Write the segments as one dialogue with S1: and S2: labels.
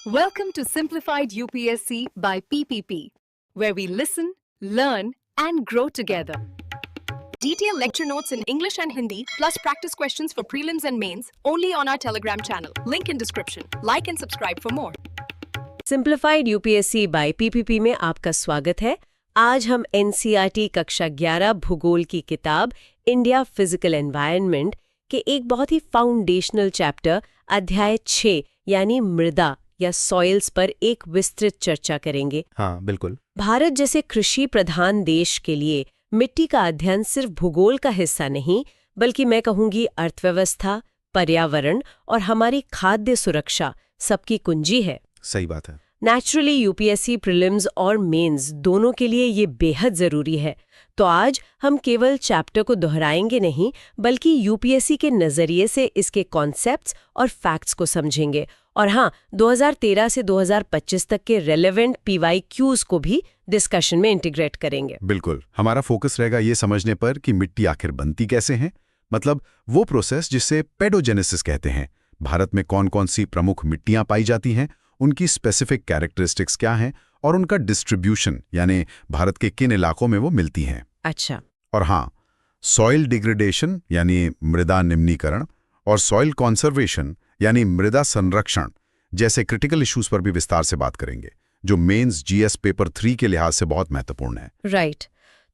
S1: Welcome to Simplified UPSC by PPP, where we listen, learn, and grow together. Detailed lecture notes in English and Hindi, plus practice questions for prelims and mains, only on our Telegram channel. Link in description. Like and subscribe for more.
S2: Simplified UPSC by PPP में आपका स्वागत है। आज हम NCERT कक्षा 11 भूगोल की किताब इंडिया फिजिकल एनवायरनमेंट के एक बहुत ही फाउंडेशनल चैप्टर अध्याय 6 यानी मृदा या सॉइल्स पर एक विस्तृत चर्चा करेंगे।
S3: हाँ, बिल्कुल।
S2: भारत जैसे कृषि प्रधान देश के लिए मिट्टी का अध्ययन सिर्फ भूगोल का हिस्सा नहीं, बल्कि मैं कहूंगी अर्थव्यवस्था, पर्यावरण और हमारी खाद्य सुरक्षा सबकी कुंजी है।
S3: सही बात है।
S2: नेचुरली यूपीएससी प्रीलिम्स और मेंस दोनों के लिए ये बेहद जरूरी है। तो आज हम केवल चैप्टर को दोहराएंगे नहीं, बल्कि यूपीएससी के नजरिए से इसके कॉन्सेप्ट्स और फैक्ट्स को समझेंगे। और हाँ, 2013 से 2025 तक के रेलेवेंट पीवाईक्यूज को भी डिस्कशन में इंटीग्रेट करेंगे।
S3: बिल्कुल। हमारा फोकस रहेगा ये समझने पर कि मिट्टी आखिर बनती कैसे है, मतलब वो प्रोसेस जिसे पेडोजेनेसिस कहते हैं। भारत में कौन कौन सी प्रमुख मिट्टियां पाई जाती हैं, उनकी स्पेसिफिक कैरेक्टरिस्टिक्स क्या हैं और उनका डिस्ट्रीब्यूशन यानी भारत के किन इलाकों में वो मिलती हैं।
S2: अच्छा।
S3: और हाँ, सॉइल डिग्रेडेशन यानी मृदा निम्नीकरण और सॉइल कॉन्जर्वेशन यानी मृदा संरक्षण जैसे क्रिटिकल इश्यूज पर भी विस्तार से बात करेंगे, जो मेंस जीएस पेपर 3 के लिहाज से बहुत महत्वपूर्ण है।
S2: राइट।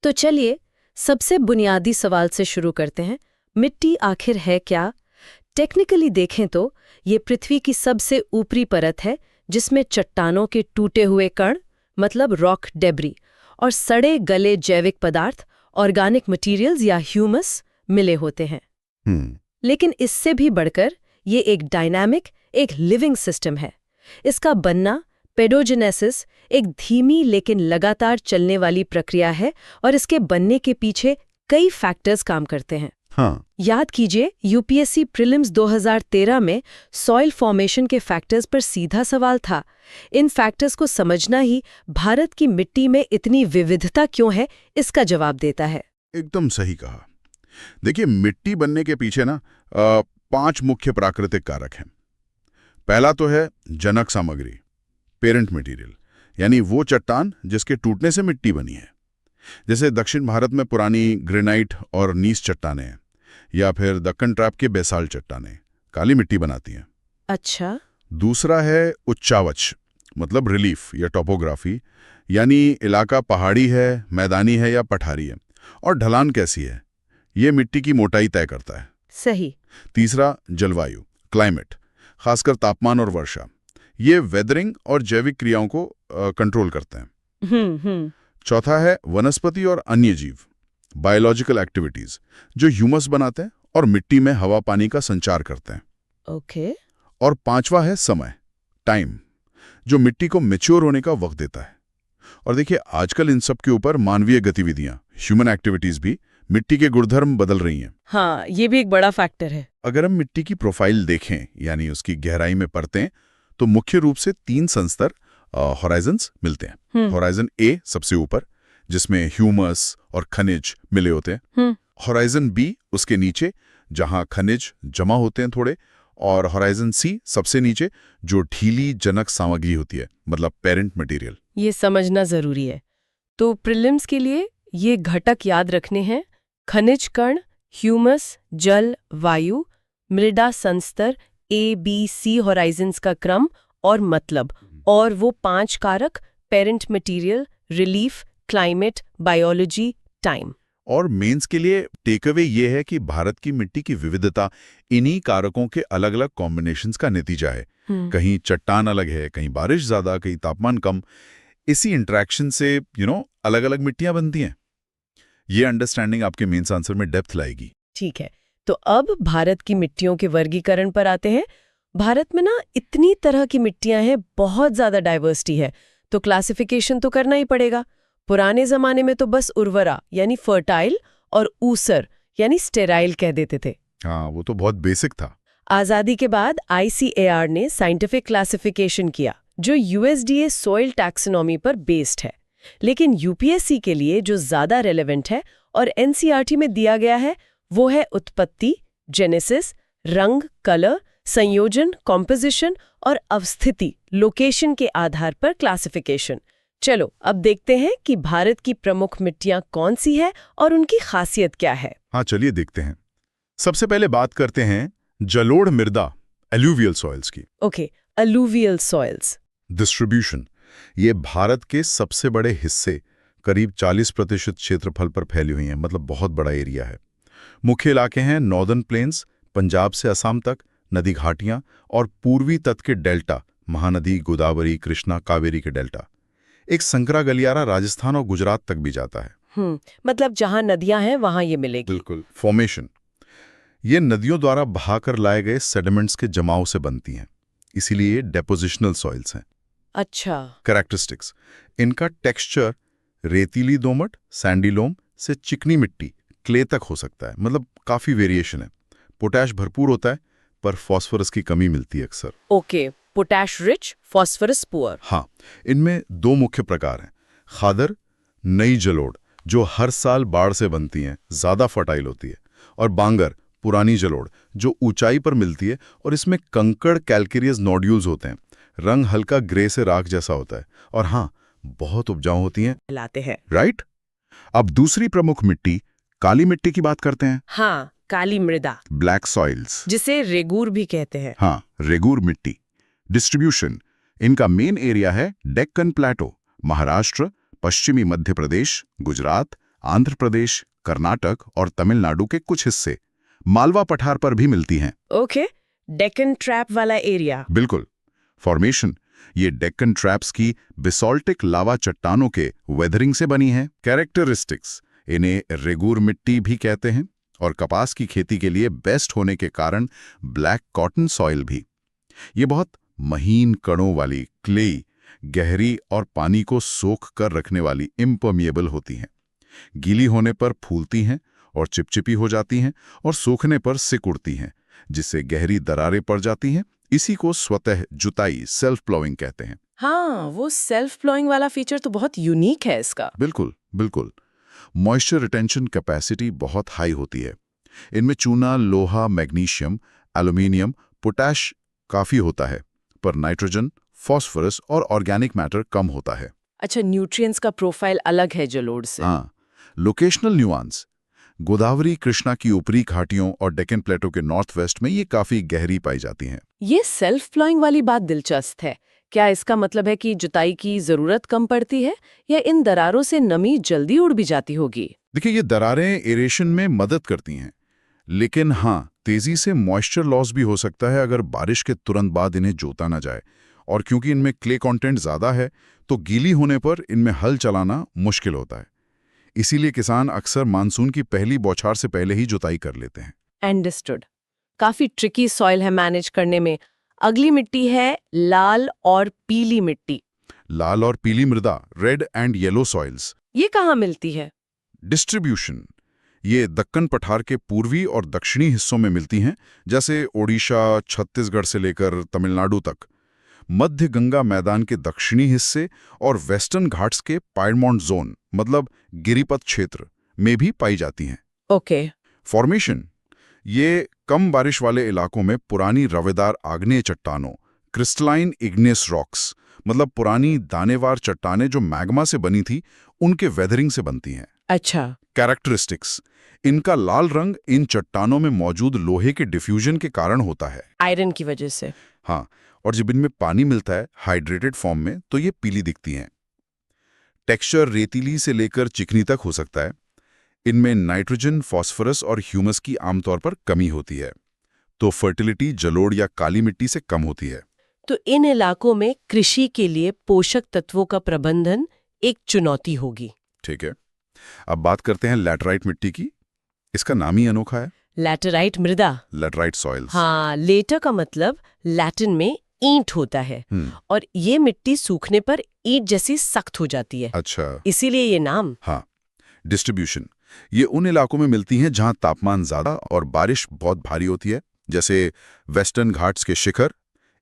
S2: तो चलिए सबसे बुनियादी सवाल से शुरू करते हैं। मिट्टी आखिर है क्या? टेक्निकली देखें तो ये पृथ्वी की सबसे ऊपरी परत है, जिसमें चट्टानों के टूटे हुए कण मतलब रॉक डेब्री और सड़े गले जैविक पदार्थ ऑर्गेनिक मटेरियल्स या ह्यूमस मिले होते हैं। लेकिन इससे भी बढ़कर ये एक डायनामिक, एक लिविंग सिस्टम है। इसका बनना पेडोजेनेसिस एक धीमी लेकिन लगातार चलने वाली प्रक्रिया है और इसके बनने के पीछे कई फैक्टर्स काम करते हैं।
S3: हाँ।
S2: याद कीजिए, यूपीएससी प्रीलिम्स 2013 में सॉइल फॉर्मेशन के फैक्टर्स पर सीधा सवाल था। इन फैक्टर्स को समझना ही भारत की मिट्टी में इतनी विविधता क्यों है, इसका जवाब देता है।
S4: एकदम सही कहा। देखिए, मिट्टी बनने के पीछे ना 5 मुख्य प्राकृतिक कारक हैं। पहला तो है जनक सामग्री, पेरेंट मटेरियल, यानी वो चट्टान जिसके टूटने से मिट्टी बनी है। जैसे दक्षिण भारत में पुरानी ग्रेनाइट और नीस चट्टानें हैं, या फिर दक्कन ट्रैप के बेसाल्ट चट्टानें काली मिट्टी बनाती हैं।
S2: अच्छा।
S4: दूसरा है उच्चावच, मतलब रिलीफ या टोपोग्राफी, यानी इलाका पहाड़ी है, मैदानी है या पठारी है, और ढलान कैसी है, ये मिट्टी की मोटाई तय करता है।
S2: सही।
S4: तीसरा जलवायु, क्लाइमेट, खासकर तापमान और वर्षा, ये वेदरिंग और जैविक क्रियाओं को कंट्रोल करते हैं। चौथा है वनस्पति और अन्य जीव, बायोलॉजिकल एक्टिविटीज, जो ह्यूमस बनाते हैं और मिट्टी में हवा पानी का संचार करते हैं।
S2: ओके।
S4: और पांचवा है समय, टाइम, जो मिट्टी को मैच्योर होने का वक्त देता है। और देखिए, आजकल इन सब के ऊपर मानवीय गतिविधियां, ह्यूमन एक्टिविटीज भी मिट्टी के गुणधर्म बदल रही हैं।
S2: हाँ, ये भी एक बड़ा फैक्टर है।
S4: अगर हम मिट्टी की प्रोफाइल देखें, यानी उसकी गहराई में परतें, तो मुख्य रूप से 3 संस्तर होराइजन्स मिलते हैं। होराइजन ए सबसे ऊपर, जिसमें ह्यूमस और खनिज मिले होते हैं। होराइजन बी उसके नीचे, जहां खनिज जमा होते हैं थोड़े, और होराइजन सी सबसे नीचे, जो ढीली जनक सामग्री होती है, मतलब पेरेंट मटेरियल।
S2: ये समझना जरूरी है। तो प्रीलिम्स के लिए ये घटक याद रखने हैं: खनिज कण, ह्यूमस, जल, वायु, मृदा संस्तर, ABC होराइजन्स का क्रम और मतलब, और वो 5 कारक: parent material, relief, climate, biology, time.
S4: और मेंस के लिए टेकअवे ये है कि भारत की मिट्टी की विविधता इन्हीं कारकों के अलग अलग कॉम्बिनेशंस का नतीजा है। कहीं चट्टान अलग है, कहीं बारिश ज्यादा, कहीं तापमान कम। इसी इंटरेक्शन से अलग अलग मिट्टियां बनती हैं। ये अंडरस्टैंडिंग आपके मेंस आंसर में डेप्थ लाएगी।
S2: ठीक है, तो अब भारत की मिट्टियों के वर्गीकरण पर आते हैं। भारत में ना इतनी तरह की मिट्टियां हैं, बहुत ज्यादा डाइवर्सिटी है, तो क्लासिफिकेशन तो करना ही पड़ेगा। पुराने जमाने में तो बस उर्वरा यानी फर्टाइल और ऊसर यानी स्टेराइल कह देते थे।
S4: हाँ, वो तो बहुत बेसिक था।
S2: आजादी के बाद ICAR ने साइंटिफिक क्लासिफिकेशन किया, जो USDA सॉइल टैक्सोनॉमी पर बेस्ड है। लेकिन यूपीएससी के लिए जो ज्यादा रेलेवेंट है और एनसीईआरटी में दिया गया है, वो है उत्पत्ति, जेनेसिस, रंग, कलर, संयोजन, कॉम्पोजिशन और अवस्थिति, लोकेशन के आधार पर क्लासिफिकेशन। चलो अब देखते हैं कि भारत की प्रमुख मिट्टियां कौन सी है और उनकी खासियत क्या है।
S4: हाँ, चलिए देखते हैं। सबसे पहले बात करते हैं जलोढ़ मृदा, एल्यूवियल सॉइल्स की।
S2: Okay, alluvial soils.
S4: डिस्ट्रीब्यूशन, ये भारत के सबसे बड़े हिस्से, करीब 40% क्षेत्रफल पर फैली हुई हैं, मतलब बहुत बड़ा एरिया है। मुख्य इलाके हैं नॉर्दर्न प्लेन्स, पंजाब से असम तक, नदी घाटियां और पूर्वी तट के डेल्टा, महानदी, गोदावरी, कृष्णा, कावेरी के डेल्टा। एक संकरा गलियारा राजस्थान और गुजरात तक भी जाता है।
S2: मतलब जहां नदियां हैं वहां ये मिलेगी।
S4: बिल्कुल। फॉर्मेशन, ये नदियों द्वारा बहाकर लाए गए सेडिमेंट्स के जमाव से बनती हैं, इसीलिए डेपोजिशनल सॉइल्स हैं।
S2: अच्छा।
S4: कैरेक्टरिस्टिक्स, इनका टेक्सचर रेतीली दोमट, सैंडी लोम से चिकनी मिट्टी, क्ले तक हो सकता है, मतलब काफी वेरिएशन है। पोटैश भरपूर होता है, पर फॉस्फोरस की कमी मिलती है अक्सर।
S2: Okay, potash rich, phosphorus poor.
S4: हाँ, इनमें दो मुख्य प्रकार हैं। खादर, नई जलोढ़, जो हर साल बाढ़ से बनती हैं, ज्यादा फर्टाइल होती है, और बांगर, पुरानी जलोढ़, जो ऊंचाई पर मिलती है और इसमें कंकड़ कैल्केरियस नोड्यूल्स होते हैं। रंग हल्का ग्रे से राख जैसा होता है, और हाँ, बहुत उपजाऊ होती हैं।
S2: लाते हैं।
S4: राइट। अब दूसरी प्रमुख मिट्टी, काली मिट्टी की बात करते हैं।
S2: हाँ, काली मृदा,
S4: ब्लैक सॉइल्स,
S2: जिसे रेगूर भी कहते हैं।
S4: हाँ, रेगूर मिट्टी। डिस्ट्रीब्यूशन, इनका मेन एरिया है डेक्कन प्लेटो, महाराष्ट्र, पश्चिमी मध्य प्रदेश, गुजरात, आंध्र प्रदेश, कर्नाटक और तमिलनाडु के कुछ हिस्से। मालवा पठार पर भी मिलती हैं।
S2: ओके, डेक्कन ट्रैप वाला एरिया।
S4: बिल्कुल। फॉर्मेशन, ये डेक्कन ट्रैप्स की बेसोल्टिक लावा चट्टानों के वेदरिंग से बनी है। कैरेक्टरिस्टिक्स, इन्हें रेगूर मिट्टी भी कहते हैं, और कपास की खेती के लिए बेस्ट होने के कारण ब्लैक कॉटन सॉइल भी। ये बहुत महीन कणों वाली, क्लेई, गहरी और पानी को सोख कर रखने वाली इम्पर्मिएबल होती हैं। गीली होने पर फूलती हैं और चिपचिपी हो जाती हैं, और सूखने पर सिक उड़ती हैं, जिससे गहरी दरारें पड़ जाती हैं। इसी को स्वतः जुताई, सेल्फ प्लोइंग कहते हैं।
S2: हाँ, वो सेल्फ प्लोइंग वाला फीचर तो बहुत यूनिक है इसका।
S4: बिल्कुल बिल्कुल। मॉइस्चर रिटेंशन कैपेसिटी बहुत हाई होती है। इनमें चूना, लोहा, मैग्नीशियम, एल्यूमिनियम, पोटैश काफी होता है, पर नाइट्रोजन, फॉस्फोरस और ऑर्गेनिक मैटर कम होता है।
S2: अच्छा, न्यूट्रिएंट्स का प्रोफाइल अलग है जलोढ़ से।
S4: हाँ, लोकेशनल न्यूआंस, गोदावरी, कृष्णा की ऊपरी घाटियों और डेक्कन प्लेटो के नॉर्थ वेस्ट में ये काफी गहरी पाई जाती हैं।
S2: ये सेल्फ प्लोइंग वाली बात दिलचस्प है। क्या इसका मतलब है कि जुताई की जरूरत कम पड़ती है, या इन दरारों से नमी जल्दी उड़ भी जाती होगी?
S4: देखिए, ये दरारें एरेशन में मदद करती हैं, लेकिन हाँ, तेजी से मॉइस्चर लॉस भी हो सकता है अगर बारिश के तुरंत बाद इन्हें जोता ना जाए। और क्योंकि इनमें क्ले कंटेंट ज्यादा है, तो गीली होने पर इनमें हल चलाना मुश्किल होता है। इसीलिए किसान अक्सर मानसून की पहली बौछार से पहले ही जुताई कर लेते हैं।
S2: अंडरस्टूड। काफी ट्रिकी सॉइल है मैनेज करने में। अगली मिट्टी है लाल और पीली मिट्टी।
S4: लाल और पीली मृदा, रेड एंड येलो सॉइल्स।
S2: ये कहाँ मिलती है?
S4: डिस्ट्रीब्यूशन, ये दक्कन पठार के पूर्वी और दक्षिणी हिस्सों में मिलती हैं, जैसे ओडिशा, छत्तीसगढ़ से लेकर तमिलनाडु तक। मध्य गंगा मैदान के दक्षिणी हिस्से और वेस्टर्न घाट्स के पायडमोंट जोन, मतलब गिरिपथ क्षेत्र में भी पाई जाती हैं।
S2: ओके।
S4: फॉर्मेशन, ये कम बारिश वाले इलाकों में पुरानी रवेदार आग्नेय चट्टानों, क्रिस्टलाइन इग्नियस रॉक्स, मतलब पुरानी दानेवार चट्टानें जो मैग्मा से बनी थी, उनके वेदरिंग से बनती हैं।
S2: अच्छा।
S4: कैरेक्टरिस्टिक्स, इनका लाल रंग इन चट्टानों में मौजूद लोहे के डिफ्यूजन के कारण होता है।
S2: आयरन की वजह से।
S4: हाँ, और जब इनमें पानी मिलता है हाइड्रेटेड फॉर्म में, तो ये पीली दिखती हैं। टेक्सचर रेतीली से लेकर चिकनी तक हो सकता है। इनमें नाइट्रोजन, फॉस्फोरस और ह्यूमस की आमतौर पर कमी होती है, तो फर्टिलिटी जलोढ़ या काली मिट्टी से कम होती है।
S2: तो इन इलाकों में कृषि के लिए पोषक तत्वों का प्रबंधन एक चुनौती होगी।
S4: ठीक है, अब बात करते हैं लैटराइट मिट्टी की। इसका नाम ही अनोखा है,
S2: लैटेराइट मृदा।
S4: Laterite soils.
S2: हाँ, लेटर का मतलब लैटिन में ईंट होता है, और ये मिट्टी सूखने पर ईंट जैसी सख्त हो जाती है।
S4: अच्छा,
S2: इसीलिए ये नाम।
S4: हाँ। डिस्ट्रीब्यूशन, ये उन इलाकों में मिलती हैं जहां तापमान ज्यादा और बारिश बहुत भारी होती है, जैसे वेस्टर्न घाट्स के शिखर,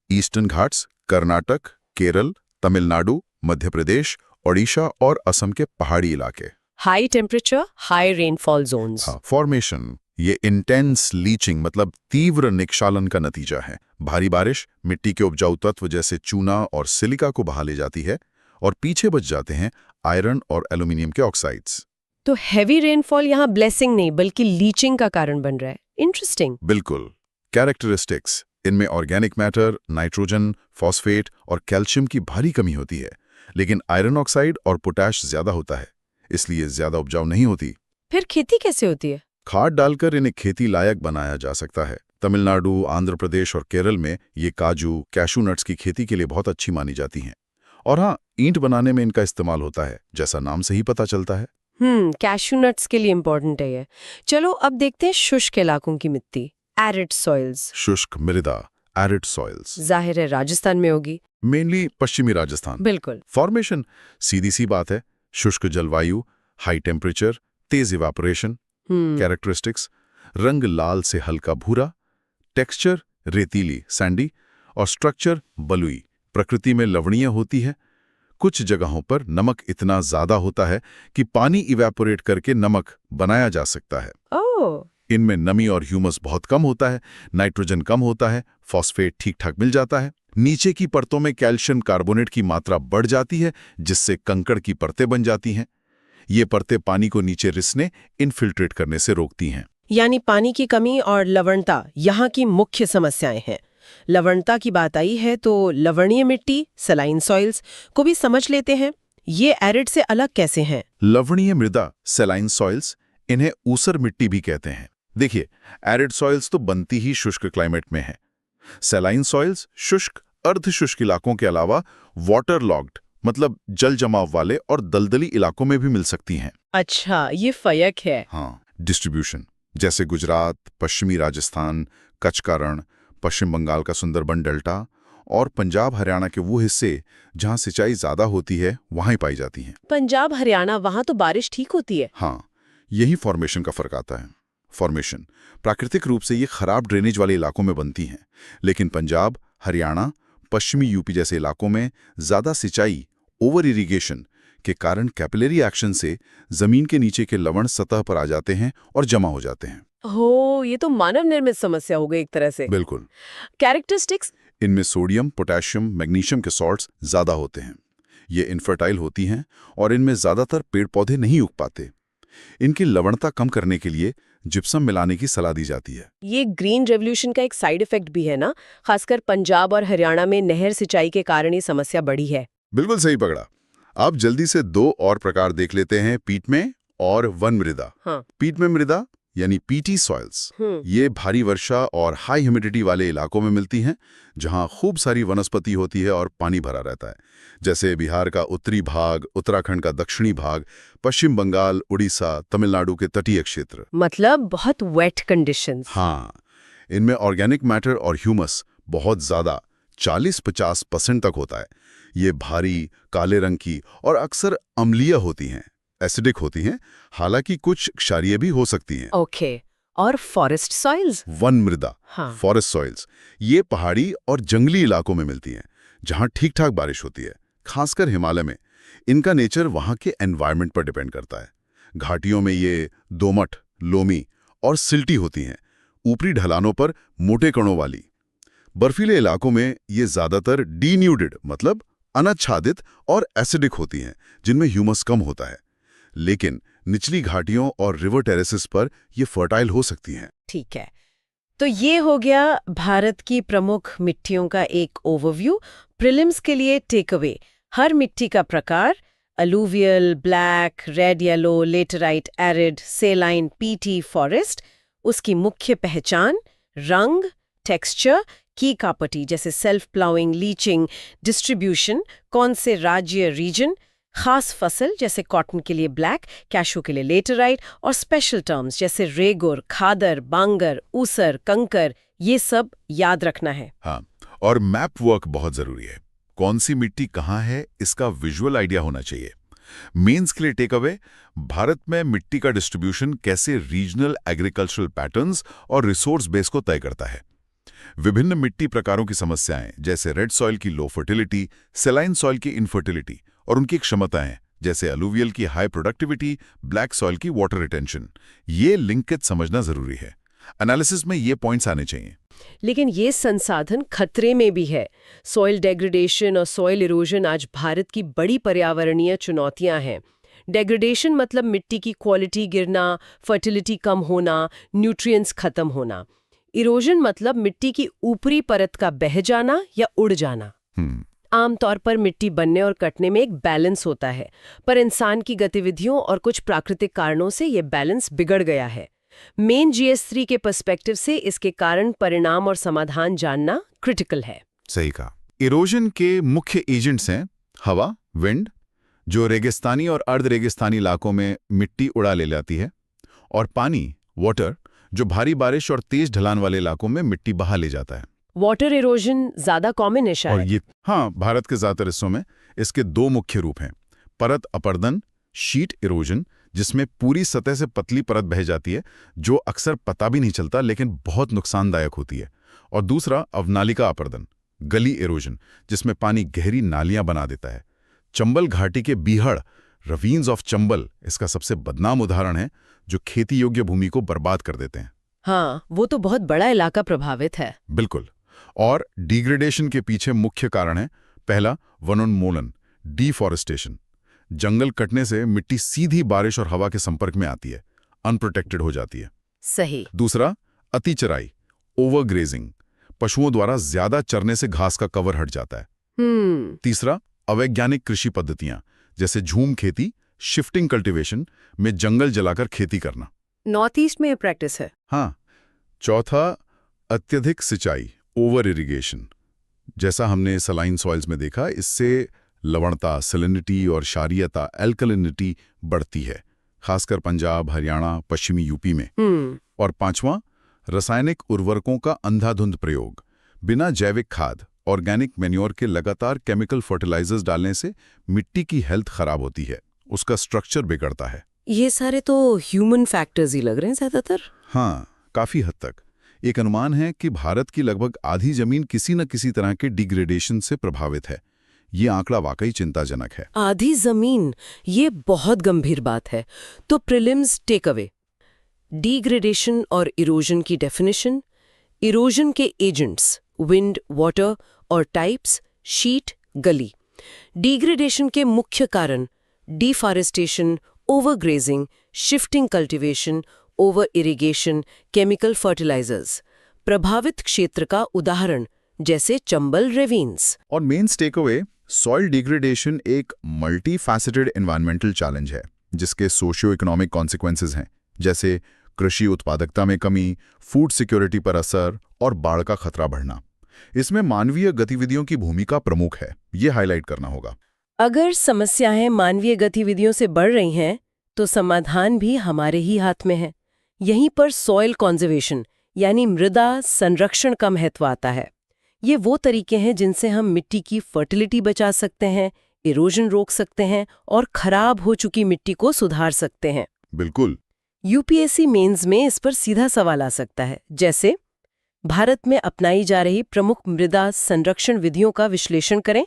S4: ईस्टर्न घाट्स, कर्नाटक, केरल, तमिलनाडु, मध्य प्रदेश, ओडिशा और असम के पहाड़ी इलाके।
S2: High temperature, high rainfall zones.
S4: हाँ, फॉर्मेशन, ये इंटेंस लीचिंग मतलब तीव्र निक्षालन का नतीजा है। भारी बारिश मिट्टी के उपजाऊ तत्व जैसे चूना और सिलिका को बहा ले जाती है और पीछे बच जाते हैं आयरन और एल्यूमिनियम के ऑक्साइड्स।
S2: तो हैवी रेनफॉल यहाँ ब्लेसिंग नहीं बल्कि लीचिंग का कारण बन रहा है। इंटरेस्टिंग।
S4: बिल्कुल। कैरेक्टरिस्टिक्स, इनमें ऑर्गेनिक मैटर, नाइट्रोजन, फॉस्फेट और कैल्शियम की भारी कमी होती है, लेकिन आयरन ऑक्साइड और पोटैश ज्यादा होता है, इसलिए ज्यादा उपजाऊ नहीं होती।
S2: फिर खेती कैसे होती है?
S4: खाद डालकर इन्हें खेती लायक बनाया जा सकता है। तमिलनाडु, आंध्र प्रदेश और केरल में ये काजू, कैशू नट्स की खेती के लिए बहुत अच्छी मानी जाती हैं। और हाँ, ईंट बनाने में इनका इस्तेमाल होता है, जैसा नाम से ही पता चलता है।
S2: कैशू नट्स के लिए इम्पोर्टेंट है ये। चलो अब देखते हैं शुष्क इलाकों की मिट्टी, एरिड सॉइल्स।
S4: शुष्क मृदा, एरिड सॉइल्स,
S2: जाहिर है राजस्थान में होगी।
S4: मेनली पश्चिमी राजस्थान।
S2: बिल्कुल।
S4: फॉर्मेशन सीधी सी बात है, शुष्क जलवायु, हाई टेम्परेचर, तेज इवापोरेशन। कैरेक्टरिस्टिक्स, रंग लाल से हल्का भूरा, टेक्सचर रेतीली सैंडी और स्ट्रक्चर बलुई, प्रकृति में लवणीय होती है। कुछ जगहों पर नमक इतना ज्यादा होता है कि पानी इवेपोरेट करके नमक बनाया जा सकता है।
S2: ओह।
S4: इनमें नमी और ह्यूमस बहुत कम होता है, नाइट्रोजन कम होता है, फॉस्फेट ठीक ठाक मिल जाता है। नीचे की परतों में कैल्शियम कार्बोनेट की मात्रा बढ़ जाती है, जिससे कंकड़ की परतें बन जाती हैं। ये परतें पानी को नीचे रिसने, इनफिल्ट्रेट करने से रोकती हैं।
S2: यानी पानी की कमी और लवणता यहाँ की मुख्य समस्याएं हैं। लवणता की बात आई है तो लवणीय मिट्टी, सलाइन सॉइल्स को भी समझ लेते हैं। ये एरिड से अलग कैसे हैं?
S4: लवणीय मृदा, सलाइन सॉइल्स, इन्हें ऊसर मिट्टी भी कहते हैं। देखिए, एरिड सॉइल्स तो बनती ही शुष्क क्लाइमेट में है। सलाइन सॉइल्स शुष्क, अर्धशुष्क इलाकों के अलावा वाटर लॉग्ड मतलब जल जमाव वाले और दलदली इलाकों में भी मिल सकती हैं।
S2: अच्छा, ये फर्क है।
S4: हाँ, डिस्ट्रीब्यूशन जैसे गुजरात, पश्चिमी राजस्थान, कच्छ का रण, पश्चिम बंगाल का सुंदरबन डेल्टा और पंजाब हरियाणा के वो हिस्से जहाँ सिंचाई ज्यादा होती है, वहाँ ही पाई जाती हैं।
S2: पंजाब हरियाणा, वहाँ तो बारिश ठीक होती है।
S4: हाँ, यही फॉर्मेशन का फर्क आता है। फॉर्मेशन प्राकृतिक रूप से ये खराब ड्रेनेज वाले इलाकों में बनती हैं, लेकिन पंजाब, हरियाणा, पश्चिमी यूपी जैसे इलाकों में ज्यादा सिंचाई, ओवर इरिगेशन के कारण कैपिलरी एक्शन से जमीन के नीचे के लवण सतह पर आ जाते हैं और जमा हो जाते हैं।
S2: हो, ये तो मानव निर्मित समस्या हो गई एक तरह से।
S4: बिल्कुल।
S2: कैरेक्टरिस्टिक्स,
S4: इनमें सोडियम, पोटेशियम, मैग्नीशियम के सॉल्ट्स ज्यादा होते हैं। ये इनफर्टाइल होती हैं और इनमें ज्यादातर पेड़ पौधे नहीं उग पाते। इनकी लवणता कम करने के लिए जिप्सम मिलाने की सलाह दी जाती है।
S2: ये ग्रीन रेवोल्यूशन का एक साइड इफेक्ट भी है ना? खासकर पंजाब और हरियाणा में नहर सिंचाई के कारण ये समस्या बढ़ी है।
S4: बिल्कुल सही पकड़ा। आप जल्दी से दो और प्रकार देख लेते हैं, पीटमे और वन मृदा।
S2: हाँ।
S4: पीटमे मृदा यानी पीटी सॉइल्स, ये भारी वर्षा और हाई ह्यूमिडिटी वाले इलाकों में मिलती हैं, जहां खूब सारी वनस्पति होती है और पानी भरा रहता है, जैसे बिहार का उत्तरी भाग, उत्तराखंड का दक्षिणी भाग, पश्चिम बंगाल, उड़ीसा, तमिलनाडु के तटीय क्षेत्र।
S2: मतलब बहुत वेट कंडीशंस।
S4: हाँ, इनमें ऑर्गेनिक मैटर और ह्यूमस बहुत ज्यादा 40-50% तक होता है। ये भारी, काले रंग की और अक्सर अम्लीय होती हैं, एसिडिक होती हैं, हालांकि कुछ क्षारीय भी हो सकती हैं।
S2: ओके। और फॉरेस्ट सॉइल्स?
S4: वन मृदा,
S2: हाँ।
S4: फॉरेस्ट सॉइल्स, ये पहाड़ी और जंगली इलाकों में मिलती हैं, जहां ठीक ठाक बारिश होती है, खासकर हिमालय में। इनका नेचर वहां के एनवायरनमेंट पर डिपेंड करता है। घाटियों में ये दोमट, लोमी और सिल्टी होती हैं, ऊपरी ढलानों पर मोटे कणों वाली। बर्फीले इलाकों में ये ज्यादातर डीन्यूडेड मतलब अनाच्छादित और एसिडिक होती हैं, जिनमें ह्यूमस कम होता है। लेकिन निचली घाटियों और रिवर टेरेसेस पर ये फर्टाइल हो सकती हैं।
S2: ठीक है, तो ये हो गया भारत की प्रमुख मिट्टियों का एक ओवरव्यू। प्रीलिम्स के लिए टेक अवे: हर मिट्टी का प्रकार, alluvial, black, red yellow, laterite, arid, सेलाइन, PT, forest, उसकी मुख्य पहचान, रंग, टेक्सचर, की कापटी जैसे सेल्फ प्लाउइंग, लीचिंग, डिस्ट्रीब्यूशन, कौन से राज्य, रीजन, खास फसल जैसे कॉटन के लिए ब्लैक, कैशू के लिए लेटराइट, और स्पेशल टर्म्स जैसे रेगुर, खादर, बांगर, ऊसर, कंकर, ये सब याद रखना है।
S4: हाँ, और मैप वर्क बहुत जरूरी है। कौन सी मिट्टी कहाँ है, इसका विजुअल आइडिया होना चाहिए। मेंस के लिए टेक अवे: भारत में मिट्टी का डिस्ट्रीब्यूशन कैसे रीजनल एग्रीकल्चरल पैटर्न्स और रिसोर्स बेस को तय करता है। विभिन्न मिट्टी प्रकारों की समस्याएं जैसे रेड सॉइल की लो फर्टिलिटी, सेलाइन सॉइल की इनफर्टिलिटी और उनकी क्षमताएं जैसे अलुवियल की हाई प्रोडक्टिविटी, ब्लैक सॉइल की वाटर रिटेंशन। ये लिंकेज समझना जरूरी है। एनालिसिस में ये पॉइंट्स आने चाहिए।
S2: लेकिन ये संसाधन खतरे में भी है। सॉइल डेग्रेडेशन और सॉइल इरोजन आज भारत की बड़ी पर्यावरणीय चुनौतियां हैं। डेग्रेडेशन मतलब मिट्टी की क्वालिटी गिरना, फर्टिलिटी कम होना, न्यूट्रिएंट्स खत्म होना। इरोजन मतलब मिट्टी की ऊपरी परत का बह जाना या उड़ जाना। आमतौर पर मिट्टी बनने और कटने में एक बैलेंस होता है, पर इंसान की गतिविधियों और कुछ प्राकृतिक कारणों से ये बैलेंस बिगड़ गया है। मेन GS3 के पर्सपेक्टिव से इसके कारण, परिणाम और समाधान जानना क्रिटिकल है।
S4: सही कहा। इरोजन के मुख्य एजेंट्स हैं हवा, विंड, जो रेगिस्तानी और अर्ध रेगिस्तानी इलाकों में मिट्टी उड़ा ले जाती है, और पानी, वाटर, जो भारी बारिश और तेज ढलान वाले इलाकों में मिट्टी बहा ले जाता है।
S2: वाटर इरोजन ज्यादा कॉमन है शायद।
S4: भारत के ज्यादातर हिस्सों में इसके दो मुख्य रूप हैं। परत अपरदन, शीट इरोजन, जिसमें पूरी सतह से पतली परत बह जाती है, जो अक्सर पता भी नहीं चलता लेकिन बहुत नुकसानदायक होती है। और दूसरा अवनालिका अपरदन, गली इरोजन, जिसमें पानी गहरी नालियां बना देता है। चंबल घाटी के बीहड़, रवीन्स ऑफ चंबल, इसका सबसे बदनाम उदाहरण है, जो खेती योग्य भूमि को बर्बाद कर देते हैं।
S2: हाँ, वो तो बहुत बड़ा इलाका प्रभावित है।
S4: बिल्कुल। और डिग्रेडेशन के पीछे मुख्य कारण है, पहला वनोन्मूलन, डिफॉरेस्टेशन। जंगल कटने से मिट्टी सीधी बारिश और हवा के संपर्क में आती है, अनप्रोटेक्टेड हो जाती है।
S2: सही।
S4: दूसरा अतिचराई, ओवरग्रेजिंग, पशुओं द्वारा ज्यादा चरने से घास का कवर हट जाता है। तीसरा अवैज्ञानिक कृषि पद्धतियां, जैसे झूम खेती, शिफ्टिंग कल्टीवेशन, में जंगल जलाकर खेती करना।
S2: नॉर्थ ईस्ट में ये प्रैक्टिस है।
S4: हाँ। चौथा अत्यधिक सिंचाई, ओवर इरिगेशन, जैसा हमने सलाइन सॉइल्स में देखा, इससे लवणता, सैलिनिटी और क्षारीयता, एल्कलिनिटी बढ़ती है, खासकर पंजाब, हरियाणा, पश्चिमी यूपी में। और पांचवां रासायनिक उर्वरकों का अंधाधुंध प्रयोग, बिना जैविक खाद, ऑर्गेनिक मैन्योर के लगातार केमिकल फर्टिलाइजर्स डालने से मिट्टी की हेल्थ खराब होती है, उसका स्ट्रक्चर बिगड़ता है।
S2: ये सारे तो ह्यूमन फैक्टर्स ही लग रहे हैं ज्यादातर।
S4: हाँ, काफी हद तक। एक अनुमान है कि भारत की लगभग आधी जमीन किसी न किसी तरह के डिग्रेडेशन से प्रभावित है। ये आंकड़ा वाकई चिंताजनक है।
S2: आधी जमीन, ये बहुत गंभीर बात है। तो प्रीलिम्स टेक अवे, डिग्रेडेशन और इरोजन की डेफिनेशन, इरोजन के एजेंट्स, विंड, वाटर और टाइप्स, शीट, गली। डिग्रेडेशन के मुख्य कारण, deforestation, overgrazing, shifting cultivation, over irrigation, chemical fertilisers. प्रभावित क्षेत्र का उदाहरण जैसे चंबल रेवीन्स।
S4: और मेन टेकअवे, सॉइल डिग्रेडेशन एक मल्टी फैसेटेड एनवायरमेंटल चैलेंज है, जिसके सोशियो इकोनॉमिक कॉन्सिक्वेंसेज हैं, जैसे कृषि उत्पादकता में कमी, फूड सिक्योरिटी पर असर और बाढ़ का खतरा बढ़ना। इसमें मानवीय गतिविधियों की भूमिका प्रमुख है, ये हाईलाइट करना होगा।
S2: अगर समस्याएं मानवीय गतिविधियों से बढ़ रही हैं, तो समाधान भी हमारे ही हाथ में है। यहीं पर सॉइल कॉन्जर्वेशन यानी मृदा संरक्षण का महत्व आता है। ये वो तरीके हैं जिनसे हम मिट्टी की फर्टिलिटी बचा सकते हैं, इरोजन रोक सकते हैं और खराब हो चुकी मिट्टी को सुधार सकते हैं।
S4: बिल्कुल।
S2: UPSC मेंस में इस पर सीधा सवाल आ सकता है, जैसे भारत में अपनाई जा रही प्रमुख मृदा संरक्षण विधियों का विश्लेषण करें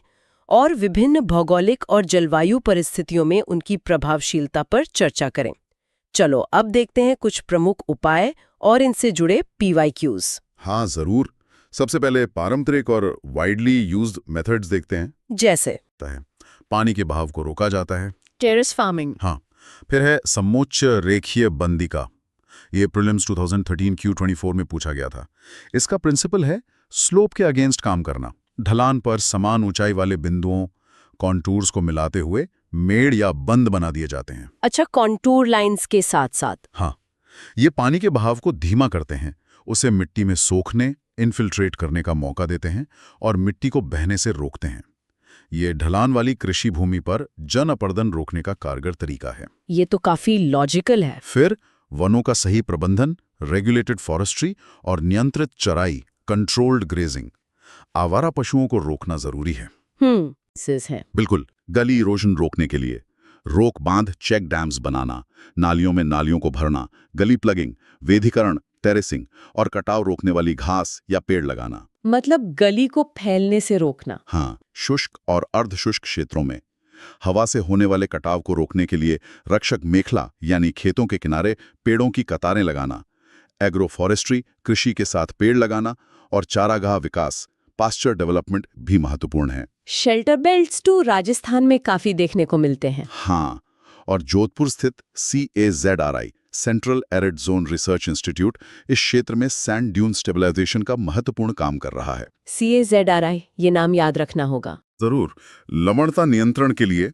S2: और विभिन्न भौगोलिक और जलवायु परिस्थितियों में उनकी प्रभावशीलता पर चर्चा करें। चलो अब देखते हैं कुछ प्रमुख उपाय और इनसे जुड़े PYQs।
S4: हाँ जरूर। सबसे पहले पारंपरिक और वाइडली यूज्ड मेथड्स देखते हैं।
S2: जैसे
S4: पानी के बहाव को रोका जाता है,
S2: टेरेस फार्मिंग।
S4: हाँ। फिर है समोच्च रेखीय बंदिका, ये प्रीलिम्स 2013 Q24 में पूछा गया था। इसका प्रिंसिपल है स्लोप के अगेंस्ट काम करना, ढलान पर समान ऊंचाई वाले बिंदुओं, कॉन्टूर्स को मिलाते हुए मेड़ या बंद बना दिए जाते हैं।
S2: अच्छा, कॉन्टूर लाइंस के साथ साथ।
S4: हाँ, ये पानी के बहाव को धीमा करते हैं, उसे मिट्टी में सोखने, इन्फिल्ट्रेट करने का मौका देते हैं और मिट्टी को बहने से रोकते हैं। ये ढलान वाली कृषि भूमि पर जन अपर्दन रोकने का कारगर तरीका है।
S2: ये तो काफी लॉजिकल है।
S4: फिर वनों का सही प्रबंधन, रेगुलेटेड फॉरेस्ट्री और नियंत्रित चराई, कंट्रोल्ड ग्रेजिंग। आवारा पशुओं को रोकना जरूरी है। बिल्कुल। गली इरोजन रोकने के लिए रोक बांध, चेक डैम्स बनाना, नालियों में नालियों को भरना, गली प्लगिंग, वेधीकरण, टेरेसिंग और कटाव रोकने वाली घास या पेड़ लगाना।
S2: मतलब गली को फैलने से रोकना।
S4: हाँ, शुष्क और अर्धशुष्क क्षेत्रों में हवा से होने वाले कटाव को रोकने के लिए रक्षक मेखला यानी खेतों के किनारे पेड़ों की कतारें लगाना, एग्रो फॉरेस्ट्री कृषि के साथ पेड़ लगाना और चारागाह विकास पास्चर डेवलपमेंट भी महत्वपूर्ण है।
S2: शेल्टर बेल्ट्स तो राजस्थान में काफी देखने को मिलते हैं।
S4: हाँ, और जोधपुर स्थित CAZRI central arid zone research institute इस क्षेत्र में सैंड ड्यून स्टेबलाइजेशन का महत्वपूर्ण काम कर रहा है।
S2: CAZRI, ये नाम याद रखना होगा।
S4: जरूर। लवणता नियंत्रण के लिए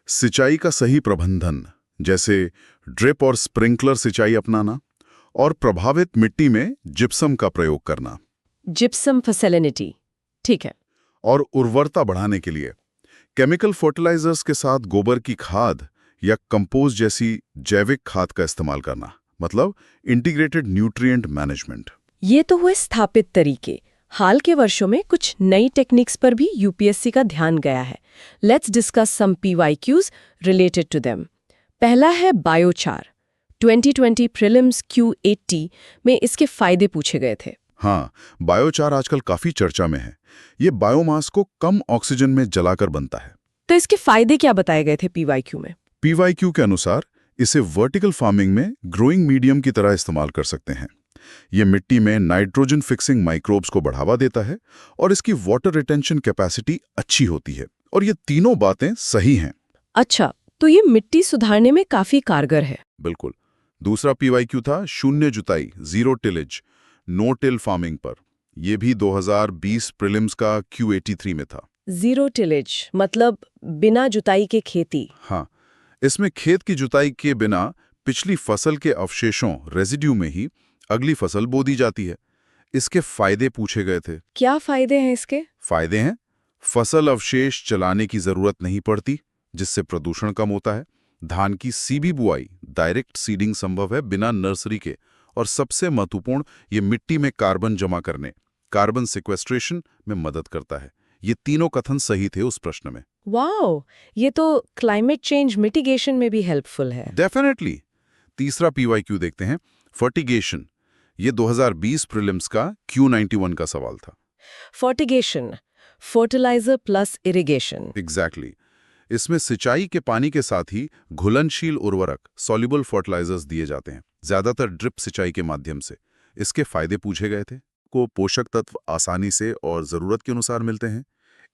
S4: सिंचाई का सही प्रबंधन, जैसे ड्रिप और स्प्रिंकलर सिंचाई अपनाना और प्रभावित मिट्टी में जिप्सम का प्रयोग करना।
S2: जिप्सम फैसिलिटी, ठीक है।
S4: और उर्वरता बढ़ाने के लिए केमिकल फर्टिलाइजर्स के साथ गोबर की खाद या कंपोस्ट जैसी जैविक खाद का इस्तेमाल करना, मतलब इंटीग्रेटेड न्यूट्रिएंट मैनेजमेंट।
S2: ये तो हुए स्थापित तरीके। हाल के वर्षों में कुछ नई टेक्निक्स पर भी यूपीएससी का ध्यान गया है। Let's discuss some PYQs related to them. पहला है बायोचार। 2020 प्रीलिम्स Q80 में इसके फायदे पूछे गए थे।
S4: हाँ, बायोचार आजकल काफी चर्चा में है। ये बायोमास को कम ऑक्सीजन में जलाकर बनता है।
S2: तो इसके फायदे क्या बताए गए थे PYQ में?
S4: PYQ के अनुसार इसे वर्टिकल फार्मिंग में ग्रोइंग मीडियम की तरह इस्तेमाल कर सकते हैं। ये मिट्टी में नाइट्रोजन फिक्सिंग माइक्रोब्स को बढ़ावा देता है और इसकी वाटर रिटेंशन कैपेसिटी अच्छी होती है। और ये तीनों बातें सही हैं।
S2: अच्छा, तो ये मिट्टी सुधारने में काफी कारगर है।
S4: बिल्कुल। दूसरा PYQ था शून्य जुताई, zero tillage, no till farming पर। यह भी 2020 प्रीलिम्स का Q83 में था।
S2: जीरो टिलेज मतलब बिना जुताई के खेती।
S4: हाँ, इसमें खेत की जुताई के बिना पिछली फसल के अवशेषों रेजिड्यू में ही अगली फसल बो दी जाती है। इसके फायदे पूछे गए थे।
S2: क्या फायदे हैं इसके?
S4: फायदे हैं, फसल अवशेष जलाने की जरूरत नहीं पड़ती, जिससे प्रदूषण कम होता है। धान की सीबी बुआई, डायरेक्ट सीडिंग संभव है बिना नर्सरी के। और सबसे महत्वपूर्ण, ये मिट्टी में कार्बन जमा करने, कार्बन सिक्वेस्ट्रेशन में मदद करता है। ये तीनों कथन सही थे उस प्रश्न में।
S2: वाओ, ये तो क्लाइमेट चेंज मिटिगेशन में भी हेल्पफुल है।
S4: डेफिनेटली। तीसरा PYQ देखते हैं, फर्टिगेशन। ये 2020 प्रीलिम्स का Q91 का सवाल था।
S2: Fertigation, fertiliser plus irrigation.
S4: Exactly. इसमें सिंचाई के पानी के साथ ही घुलनशील उर्वरक, सॉल्युबल फर्टिलाइजर्स दिए जाते हैं, ज्यादातर ड्रिप सिंचाई के माध्यम से। इसके फायदे पूछे गए थे। को पोषक तत्व आसानी से और जरूरत के अनुसार मिलते हैं,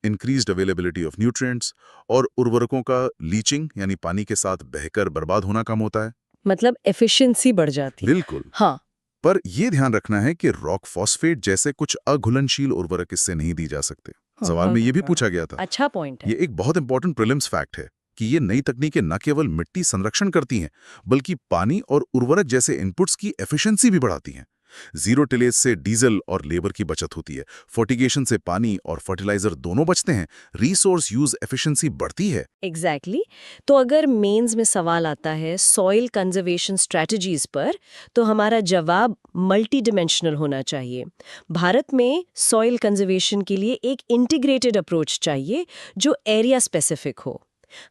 S4: इंक्रीज्ड अवेलेबिलिटी ऑफ न्यूट्रिएंट्स, और उर्वरकों का लीचिंग यानी पानी के साथ बहकर बर्बाद होना कम होता है।
S2: मतलब एफिशिएंसी बढ़ जाती है।
S4: बिल्कुल।
S2: हाँ,
S4: पर यह ध्यान रखना है कि रॉक फॉस्फेट जैसे कुछ अघुलनशील उर्वरक इससे नहीं दी जा सकते। सवाल में यह भी पूछा गया था।
S2: अच्छा पॉइंट है।
S4: ये एक बहुत इंपॉर्टेंट प्रीलिम्स फैक्ट है कि ये नई तकनीकें न केवल मिट्टी संरक्षण करती हैं, बल्कि पानी और उर्वरक जैसे इनपुट्स की एफिशिएंसी भी बढ़ाती हैं। जीरो टिलेज से डीजल और लेबर की बचत होती है। फर्टिगेशन से पानी और फर्टिलाइजर दोनों बचते हैं। रिसोर्स यूज एफिशिएंसी बढ़ती है।
S2: एग्जैक्टली। तो अगर मेंस में सवाल आता है सॉइल कंजर्वेशन स्ट्रेटजीज पर, तो हमारा जवाब मल्टी डिमेंशनल होना चाहिए। भारत में सॉइल कंजर्वेशन के लिए एक इंटीग्रेटेड अप्रोच चाहिए जो एरिया स्पेसिफिक हो।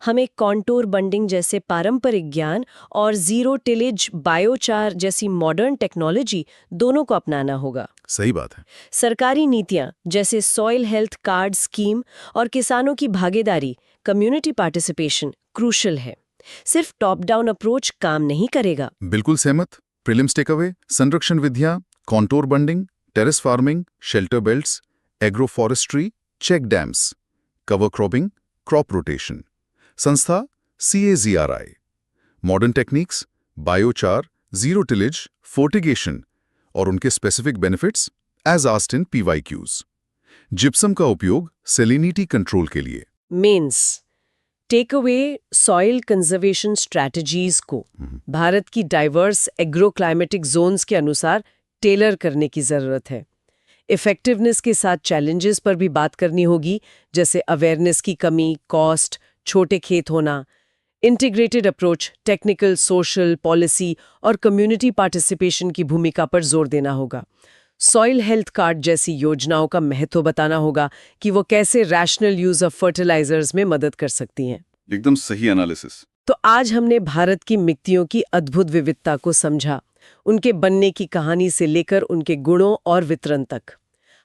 S2: हमें कॉन्टूर बंडिंग जैसे पारंपरिक ज्ञान और जीरो टिलेज बायोचार जैसी मॉडर्न टेक्नोलॉजी दोनों को अपनाना होगा।
S4: सही बात है।
S2: सरकारी नीतियां जैसे सॉइल हेल्थ कार्ड स्कीम और किसानों की भागीदारी, कम्युनिटी पार्टिसिपेशन क्रूशल है। सिर्फ टॉप डाउन अप्रोच काम नहीं करेगा।
S4: बिल्कुल सहमत। प्रीलिम्स टेकअवे, संरक्षण विधियां, contour bunding, terrace farming, shelter belts, agro forestry, check dams, cover cropping, crop rotation. संस्था CAZRI, modern techniques, biochar, zero tillage, fertigation और उनके specific benefits as asked in PYQs। Gypsum का उपयोग सैलिनिटी कंट्रोल के लिए।
S2: Mains takeaway soil conservation strategies को भारत की diverse agro climatic zones के अनुसार टेलर करने की जरूरत है। इफेक्टिवनेस के साथ चैलेंजेस पर भी बात करनी होगी, जैसे अवेयरनेस की कमी, कॉस्ट, छोटे खेत होना। Integrated approach, technical, social, policy और कम्युनिटी पार्टिसिपेशन की भूमिका पर जोर देना होगा। सॉइल हेल्थ कार्ड जैसी योजनाओं का महत्व बताना होगा कि वो कैसे रैशनल यूज ऑफ फर्टिलाइजर्स में मदद कर सकती हैं।
S4: एकदम सही एनालिसिस।
S2: तो आज हमने भारत की मिट्टियों की अद्भुत विविधता को समझा, उनके बनने की कहानी से लेकर उनके गुणों और वितरण तक।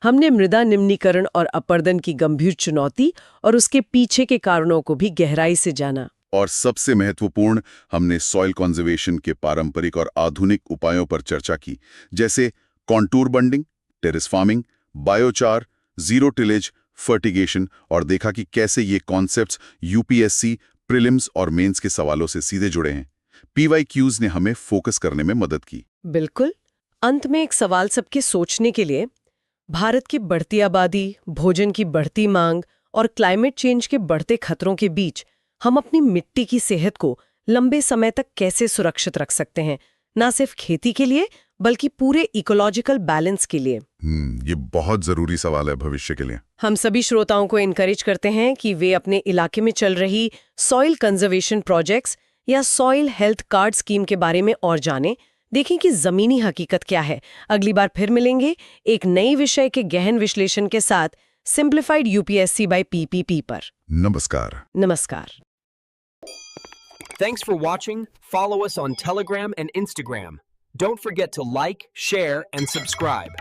S2: हमने मृदा निम्नीकरण और अपर्दन की गंभीर चुनौती और उसके पीछे के कारणों को भी गहराई से जाना।
S4: और सबसे महत्वपूर्ण, हमने सॉइल कंजर्वेशन के पारंपरिक और आधुनिक उपायों पर चर्चा की, जैसे contour bunding, terrace farming, biochar, zero tillage, fertigation, और देखा कि कैसे ये कॉन्सेप्ट्स यूपीएससी, प्रीलिम्स और मेंस के सवालों से सीधे जुड़े हैं। पीवाईक्यूज ने हमें फोकस करने में मदद की।
S2: बिल्कुल। अंत में एक सवाल सबके सोचने के लिए, भारत की बढ़ती आबादी, भोजन की बढ़ती मांग और क्लाइमेट चेंज के बढ़ते खतरों के बीच हम अपनी मिट्टी की सेहत को लंबे समय तक कैसे सुरक्षित रख सकते हैं, ना सिर्फ खेती के लिए बल्कि पूरे इकोलॉजिकल बैलेंस के लिए।
S4: ये बहुत जरूरी सवाल है भविष्य के लिए।
S2: हम सभी श्रोताओं को इनकरेज करते हैं कि वे अपने इलाके में चल रही सॉइल कंजर्वेशन प्रोजेक्ट्स या सॉइल हेल्थ कार्ड स्कीम के बारे में और जानें, देखें कि जमीनी हकीकत क्या है। अगली बार फिर मिलेंगे एक नई विषय के गहन विश्लेषण के साथ सिंप्लीफाइड यूपीएससी बाय पीपीपी पर।
S4: नमस्कार।
S2: नमस्कार।
S5: Thanks for watching. Follow us on Telegram and Instagram. Don't forget to like, share, and subscribe.